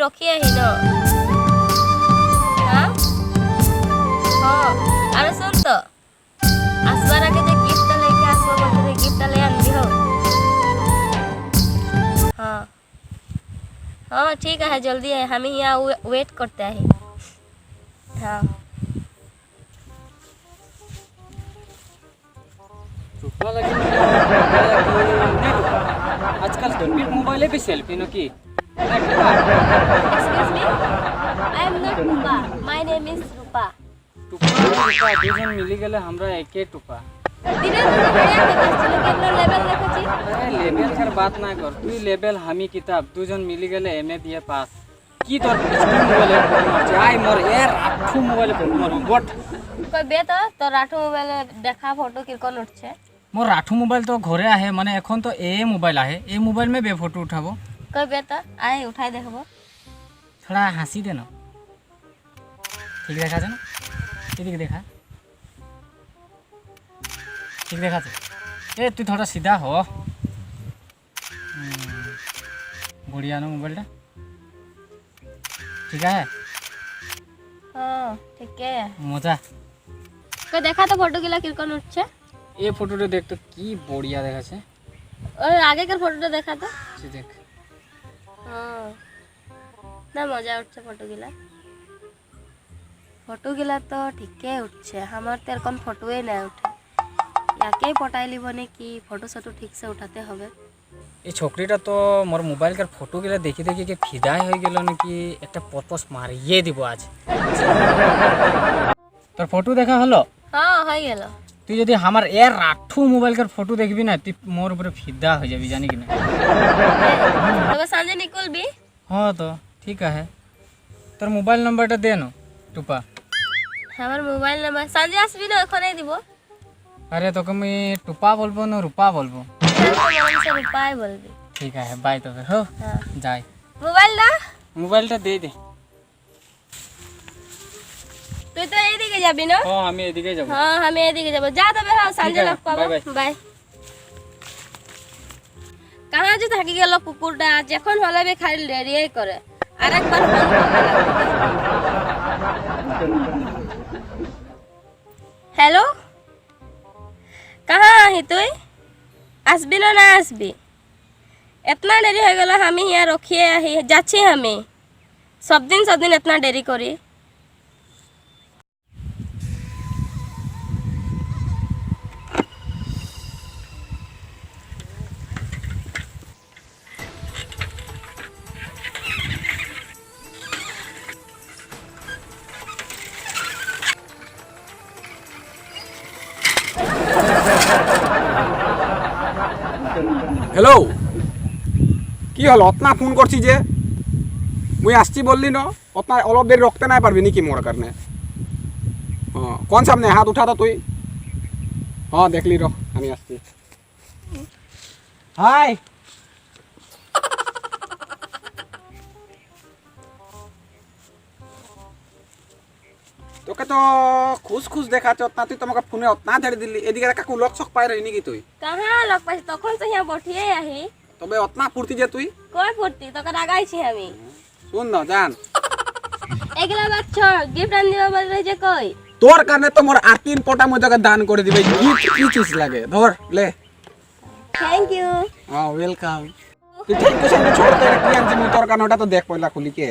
ରଖି ଆহি ন হ্যাঁ হ্যাঁ আরে শুন তো আসবার আগে যে গিফটটা লেকে আসবো বলতে গিফটটা ले আনবি हो हाँ हाँ ठीक है जल्दी है हम यहाँ वेट करते हैं हाँ टुपा लगी आजकल तो मोबाइल पे सेल्फी नो की Excuse me I am not Rupa my name is Rupa टुपा टुपा দুজন মিলি গেলে আমরা একে টুপা धीरे धीरे बढ़िया है चलो केतना लेवल देखछि अरे लेवल कर बात ना कर तू लेवल हमी किताब দুজন মিলি গেলে এমএ দিয়ে পাস কি তোর স্ক্রিন মোবাইলে ফটো মারছে আই মোর এ রাঠু মোবাইলে ফটো মারু বট কই বে তো রাঠু মোবাইলে দেখা ফটো কিরকন উঠছে मोर राठू मोबाइल तो घरे आहे माने এখন তো ए मोबाइल आहे ए मोबाइल में बे फोटो उठाबो কই বে আই উঠাই দেখবো थोड़ा हंसी देना ठीक देखा जाना एदिके देखा ठीक देखा ए तू थोड़ा सीधा हो बढ़िया ना मोबाइल ठीक है হ্যাঁ ঠিক আছে मजा কই দেখা তো ফটো গুলা কিরকন উঠছে ए फोटोটা देख तो की बढ़िया देखाছে ওই আগেকার ফটোটা দেখা তো जी देख হ্যাঁ না মজা উঠছে ফটোগুলা তো ঠিকই উঠছে আমার তো এরকম ফটোই না উঠে याके पटाइली बने कि फोटो सोटो ठीक से उठाते হবে এই ছোকরিটা তো মোর মোবাইল কার ফটো গুলা দেখি দেখি কি ফিদা হয়ে গেল নাকি একটা পরপস মারিয়ে দিব আজ তোর ফটো দেখা হলো হ্যাঁ হয়ে গেল তুই যদি আমার এর রাঠু মোবাইল কার ফটো দেখবি না তুই মোর উপরে ফিদা হয়ে যাবি জানি কি না তবে সাঁজে নিকলবি হ্যাঁ তো ঠিক আছে তোর মোবাইল নাম্বারটা দে না টুপা আমার মোবাইল নাম্বার সাঁজে আসবি না ওখানেই দিব अरे তোকে আমি টুপা বলবো না রূপা বলবো রূপাই বলবি ঠিক আছে বাই তবে হো হ্যাঁ যাই মোবাইলটা দে দে তুই তো এইদিকে যাবি না হ্যাঁ আমি এদিকে যাব হ্যাঁ আমি এদিকে যাব যা তবে হ্যাঁ সাঁজে লগ পাবো বাই কাহা যে থাকি গেল কুকুরটা যখন হলে বে খালি লেরিয়াই করে আরেকবার ফোন করতে হ্যালো कहाँ आही तुई आसबी ना आसबी इतना देरी हो गला हम यहाँ रखिए आही जाच्छी हमें सब दिन इतना देरी करी हेलो কি হল অতনা ফোন করছি যে মুই আসছি বললি না অতনা অলপ দেরি রখতে নাই পারবি নাকি মোর কারণে হ্যাঁ কোন সামনে হাত উঠা তো তুই হ্যাঁ দেখলি রখ আমি আসছি হাই তোকে তো খুশ খুশ দেখাচ্ছে অতনা তুই তোমাকে ফোনে অতনা ছেড়ে দিলি এদিকে কাকু লক চক পাই রই নাকি তুই कहाँ लग पाई तखन से यहाँ बैठिए आही তবে অতনা ফুর্তি যে তুই कोई फुर्ती तो कर आगाई हमी শুন না জান एकला बात छोड़ गिफ्ट आन दिबा बोल रही जे कोई তোর কারণে তো মোর আর 3 পটা মই তোকে দান করে দিবে গিফট কি চিজ লাগে ধর লে थैंक यू হ্যাঁ ওয়েলকাম তুই ঠিক কোশ্চেন छोड़ दे কি আনছি মই তোর কারণে ওটা তো দেখ পয়লা খুলি কে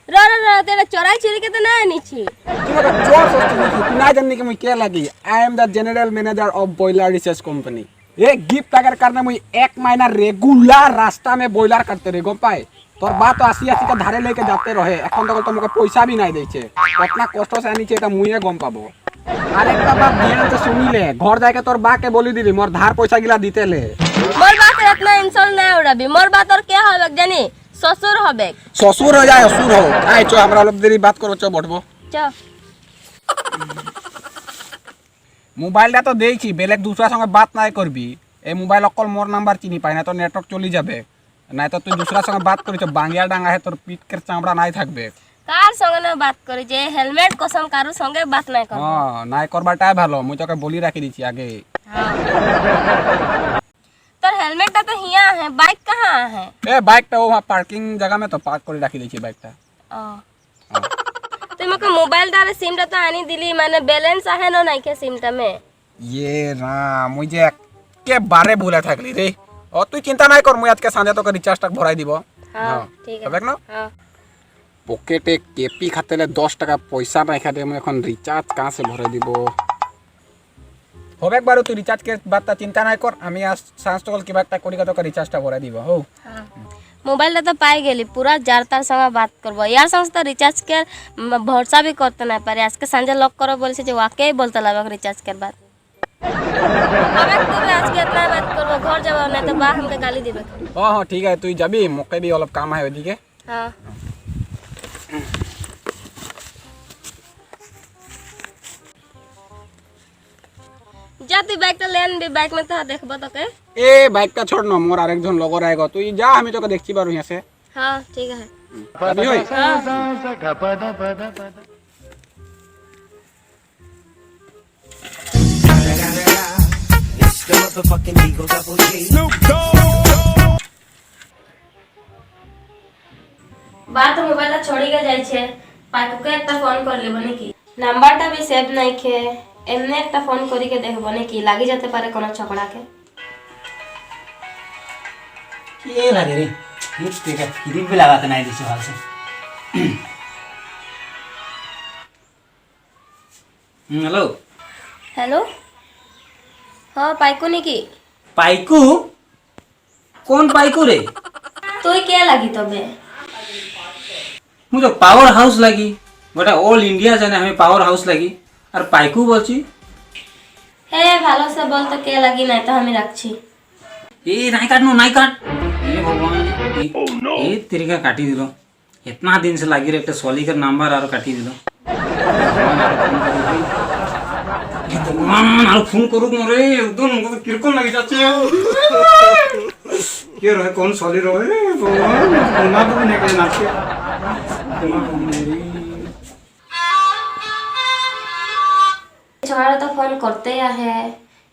रो तेरा चोराई चोरी के तो ना नीची তুই ওটা চোর সস্তি নাকি তুই না জানি কি মই কে লাগি I am the general manager of boiler research company ये गिफ्ट अगर करने मुई 1 महीना रेगुलर रास्ता में बॉयलर करते रे गो पाए তোর বা তো আসি আসি ধারে লেকে যাতে রহে এখন তো তোমাকে পয়সা भी নাই দেইছে কতনা কষ্ট সে আনিছে এটা মুইয়ে গম পাবো আরেকটা বাপ ধ্যান से सुनिले घर जाके तोर बा के बोली दिली मोर धार पैसा गिला दिते ले मोर बात इतना इंसल्ट ना उड़ाबी मोर बात और क्या होबे जानी ससुर होबे ससुर हो जाए असुर हो आइ चो हमरा लोग देरी बात करो चो बठबो चल মোবাইলটা তো দেইছি বেলেগ দুসরা সঙ্গে বাত নাই করবি এই মোবাইল অকল মোর নাম্বার চিনি পাই না তো নেটওয়ার্ক চলি যাবে নাই তো তুই দুসরা সঙ্গে বাত করিছ বাঙ্গিয়া ডাঙ্গা হে তোর পিটকের চামড়া নাই থাকবে कार संगे ना बात करी जे हेलमेट कसम कारू संगे बात নাই कर হ্যাঁ নাই করবাটাই ভালো মুই তোকে বলি রাখি দিছি আগে तोर हेलमेट ता तो हिया है बाइक कहां कहाँ है ए बाइकটা ও পার্কিং জায়গা মে তো পার্ক করে রাখি দিয়েছি বাইকটা तुम को मोबाइल डाले सिम टा तो आनी दिली माने बैलेंस आहे ना नहीं के सिम टा में ये রাম মুই যে একেবারে ভুলে থাকলি রে ও তুই চিন্তা নাই কর মুই আজকে সন্ধ্যা তোকে রিচার্জটা ভরাই দিব हाँ ठीक है দেখ না हाँ পকেটে কেপি খাতেলে 10 টাকা পয়সা নাই খাতে আমি এখন রিচার্জ কাঁ সে ভরে দিব হবে একবার তুই রিচার্জ কে বাতটা চিন্তা নাই কর আমি আজ সানস্টল কি বাতটা করি তোকে রিচার্জটা ভরে দিব হো मोबाइल तो पाई गेली पूरा जार तार संग बात करबो यार संग तो रिचार्ज के भरोसा भी करते ना पारे आज के संजय लॉक करो बोल से वाकई बोलते लगक रिचार्ज के बाद अब तू आज के इतना बात करबो घर जाबो नहीं तो बा हमके गाली देबे हाँ हाँ ठीक है তুই যাবি মোকে भी অলপ কাম है ওদিকে हां जा तू बाइक तो लेन दे बाइक में तो देखबो तो के এ বাইকটা छोड़ না মোর আরেকজন লগর আইগো তুই যা আমি তোকে দেখছি বারু ইয়াসে हां ठीक है যাবি হই बात मोबाइल छोड़ी के जाय छे पाकू के एकटा फोन कर लेबो ने की नंबरटा भी सेव नहीं खे एमने एकटा फोन करी के देखबो ने की लागी जाते पारे कोनो छकड़ा के के लागे रे ये तेरा फिर भी लगाते नहीं दिस हाल से हेलो हेलो हाँ पाइको ने की पाइकू कौन पाइकू रे तोय क्या लगी तबे मुझे पावर हाउस लगी गोटा ऑल इंडिया जाने हमें पावर हाउस लगी और पाइकू बोलছি हे ভালো से बोल तो क्या लगी नहीं तो हमें रखছি ए नहीं काट नो नहीं काट ए भगवान ए तेरे का काटी दिलो इतना दिन से लगी रे एक सोली का नंबर और काटी दिलो भगवान और फोन करू मोरे एकदम को किरकोन लगी जाचे के रहे कौन सोली रहे भगवान ना तो नहीं के नाचे छाड़ा तो फोन करते है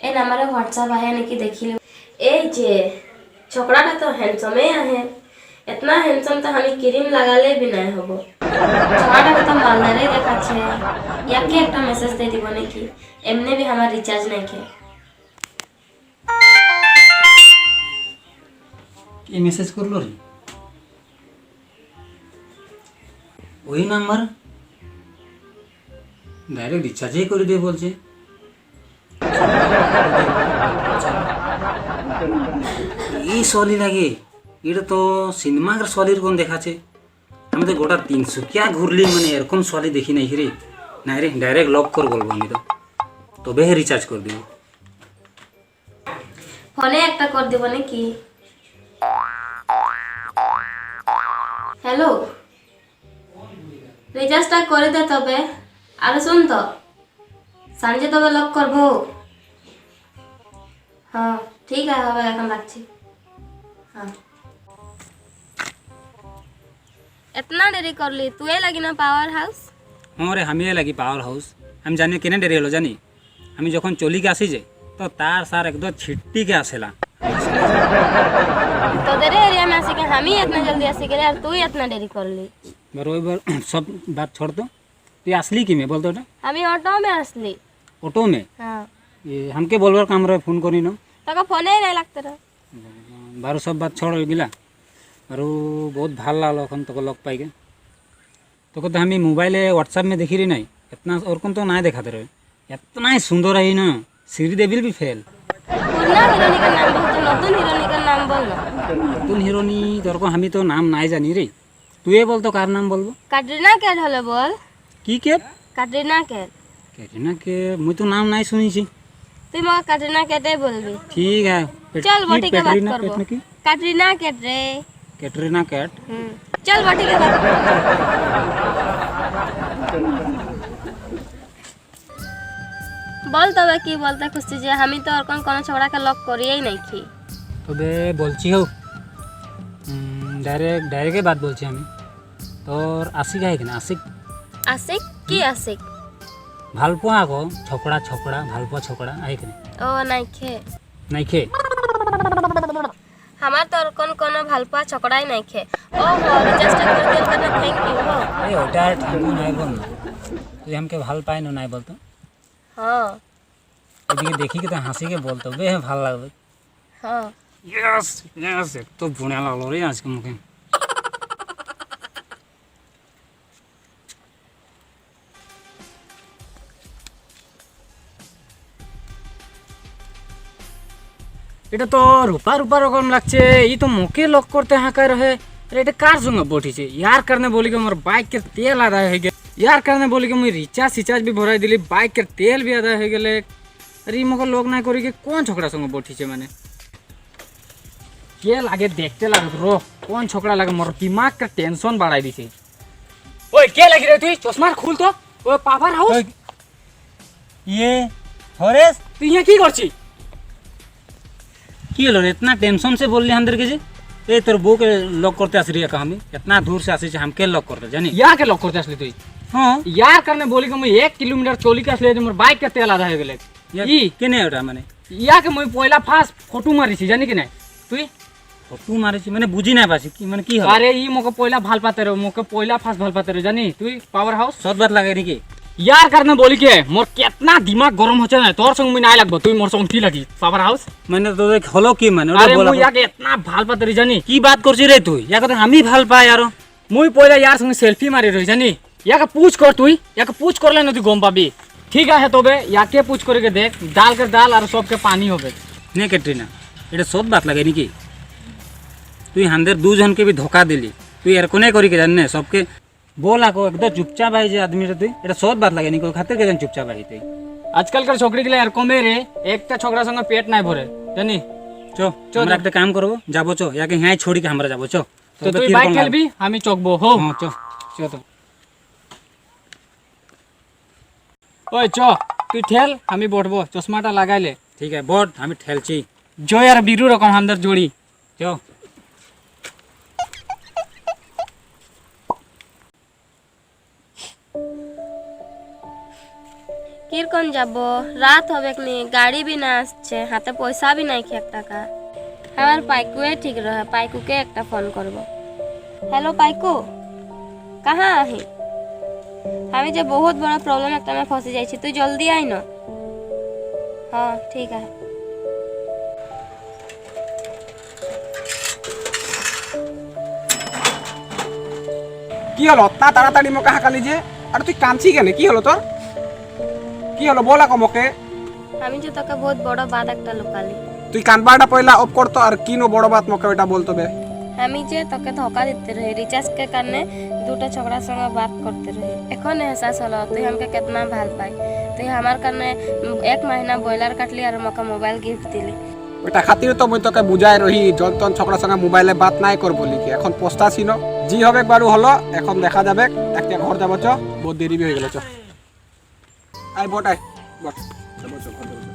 ए नंबर व्हाट्सएप है नहीं देखी ले ए जे छोकराटा तो हैंडसम है इतना हैंडसम तो हमें क्रीम लगाले भी नहीं होबो छाड़ा तो मालदारे देखा छे याके एकटा मैसेज दे दिबो ने की एमने भी हमार रिचार्ज नहीं के কি মেসেজ করলো রে ওই নাম্বার ডাইরেক্ট রিচার্জই করে দিয়ে বলছে এই সলি লাগে এটা তো সিনেমার সলির কোন দেখাচ্ছে আমি তো গোটা 300 क्या ঘুরলি মানে এরকম সলি দেখি নাই রে না রে ডাইরেক্ট লক কর বলবো আমি তো তবে রিচার্জ করে দিব ফোনে একটা कर देबो ने की हेलो रिचार्जটা করে দে তবে আর শুন তো संजय तबे लॉक करबो हाँ ठीक है হবে এখন রাখছি हाँ इतना देरी कर ली तू ए लगी ना पावर हाउस हाँ रे हमें लगी पावर हाउस हम जाने केने डेरी हलो जानी हमें जखन चली के आसी जे तो तार सार एकदम छिट्टी के आसेला तो तेरे एरिया में आसी के हम ही इतना जल्दी आसी के यार तू ही इतना देरी कर ली बरोबर सब बात छोड़ दो तू असली की में बोल दो हम ही ऑटो में असली ऑटो में हाँ ये हमके बोलवर काम रहे फोन करी न तो फोन ही नहीं लगते रहा बारो सब बात छोड़ गिला और बहुत ভাল लागल এখন তোকে লগ পাইকে তোকে তো আমি মোবাইলে হোয়াটসঅ্যাপ में देखी रही नहीं इतना और कौन तो ना देखाते रहे इतना ही सुंदर है ना श्रीदेवी भी फेल पुराना हीरोनी का नाम बोल तो नতুন हीरोनी का नाम बोल ना নতুন হিরোনি তোর কো আমি তো নাম নাই জানি রে তুই বল তো কার নাম বলবো कैटरीना कैफ হলো বল কি কে कैटरीना कैफ कैटरीना के मुई तो नाम नहीं सुनी छी তুই মা कैटरीना कैफे बोलबी ठीक है चल बटी के बात कैटरीना करबो कैट की कैटरीना कैफ रे कैटरीना कैट चल बटी के बात बोल तबे की बोलते खुशी जे हमी तो और कोन छोड़ा के लॉक करिए नहीं थी তবে বলছি হো ডাইরেক্ট বাত বলছি আমি তোর আশিক আছে কিনা আশিক आशिक की आशिक ভাল পোৱা আকৌ ছকৰা ছকৰা ভাল পোৱা ছকৰা আছে কিনা ओ नहीं खे নাই খে हमार तो कोनो भालपा छकड़ाई नहीं खे ओ हो रिचार्ज कर दिया करना थैंक यू हो এই ওটা আর ঠাকুর নাই বল না তুই আমাকে ভাল পাই না নাই বলতো हाँ এদিকে দেখি কি তো হাসিকে বলতো বে ভাল লাগবে हाँ ইয়েস ইয়েস তো বুনা লাগলো রে আজকে মুখে এটা তো রূপা রূপা রকম লাগছে এই তো মুখে লক করতে হাঁকায় রহে अरे এটা কার সঙ্গে বটিছে ইয়ার কারণে বলি কি মোর বাইকের তেল আদায় হয়ে গেল ইয়ার কারণে বলি কি মুই রিচার্জ भी ভরাই দিলি বাইকের তেল भी আদায় হয়ে গেলে अरे মোকে লক না করি কি কোন ছোকরা সঙ্গে বটিছে মানে কে লাগে দেখতে লাগে রো কোন ছোকরা লাগে মোর দিমাগ কা টেনশন বাড়াই দিছে ওই কে লাগি রে তুই চশমা খুল তো ওই পাপার হাউস ইয়ে হরেশ তুই यहाँ কি করছিস কি হলো রে इतना टेंशन से बोल रही अंदर के जी ए तोर बू के लॉक करते आसरी है हमें इतना दूर से आसी हम के लॉक करते जानी यहाँ के लॉक करते असली तुई हां यार करने बोली कि मैं 1 किलोमीटर चोली के असली मोर बाइक के तेल आधा हो गेले ई केने ओटा माने या के मैं पहिला फास्ट फोटो मारी छी जानी कि नहीं तुई फोटो मारी छी माने बुझी ना पासी कि माने की हो अरे ई मोके पहिला भाल पाते रे मोके पहिला फास्ट भाल पाते रे जानी तुई पावर हाउस सत बात लागे नी की यार करने बोली के मोर कितना दिमाग गरम होचे ना तोर संग में नहीं लगबो तुई मोर संग की लगी पावर हाउस मैंने तो देख हलो की माने अरे मुई याके इतना भाल पाते रे जानी की बात करछि रे तुई याके तो हमी भाल पा यार मुई पहिला यार संग सेल्फी मारी रे जानी याके पूछ कर तुई याके पूछ कर ले न तू गम पाबी ठीक है तबे याके पूछ करके देख डाल के दाल और सब के पानी होबे ने कैटरीना एटा सब बात लागे नी की तुई हंदर दू जन के भी धोखा दिली तुई यार कोने करी के जानने सबके बोला को एकदम चुपचाप आई जे आदमी रे तुई एटा सब बात लागे नी को खातिर के जन चुपचाप आई तुई आजकल कर छोकरी के लिए यार कमे रे एकटा छोकरा संग पेट नाही भरे जानी चो हमरा एक काम करबो जाबो चो याके यहां छोड़ी के हमरा जाबो चो तो तुई बाइक खेलबी हामी चकबो हो हां चो चो तो ओए चो তুই ঠেল আমি বটবো চশমাটা লাগাইলে ঠিক আছে বট আমি ঠেলছি জয় আর বিরু রকম হামদার জোড়ি চো কিরকন যাব রাত হবে নি গাড়ি भी না আসছে হাতে পয়সা भी নাই কি 1 টাকা আমার পাইকুয়ে ঠিক রহে পাইকুকে একটা ফোন করব हेलो पाइकू कहाँ आहे हमें जो बहुत बड़ा प्रॉब्लम एक में फंसी जाई छी तू जल्दी आई न हाँ ठीक है কি হলো তা তাড়াতাড়ি মোকে হাঁকালি যে আর তুই কাঁদছি কেন কি হলো তোর কি হলো বলা কমকে আমি যে তোকে বহুত বড় বাত একটা লুকালি তুই কানবাটা পয়লা অফ করতো আর কিনো বড় বাত মোকে ওটা বলতো বে আমি যে তোকে ধোকা দিতে रहे रिचार्ज के करने দুটো ছোকরা সঙ্গে बात करते रहे এখন एहसास হলো তুই हमके कितना ভাল পাই তুই আমার কারণে 1 महीना বয়লার কাটলি আর আমাকে মোবাইল গিফট দিলি ওটা খাতির তো মই তোকে বুঝাই রহি জলতন ছোকরা সঙ্গে মোবাইলে বাত নাই কর বলি কি এখন পস্তাছি ন জি হবে একবারও হলো এখন দেখা যাবে একটা ঘর যাব চ বহুত দেরি হয়ে গেল চ আই বট বট চল ঘর যাব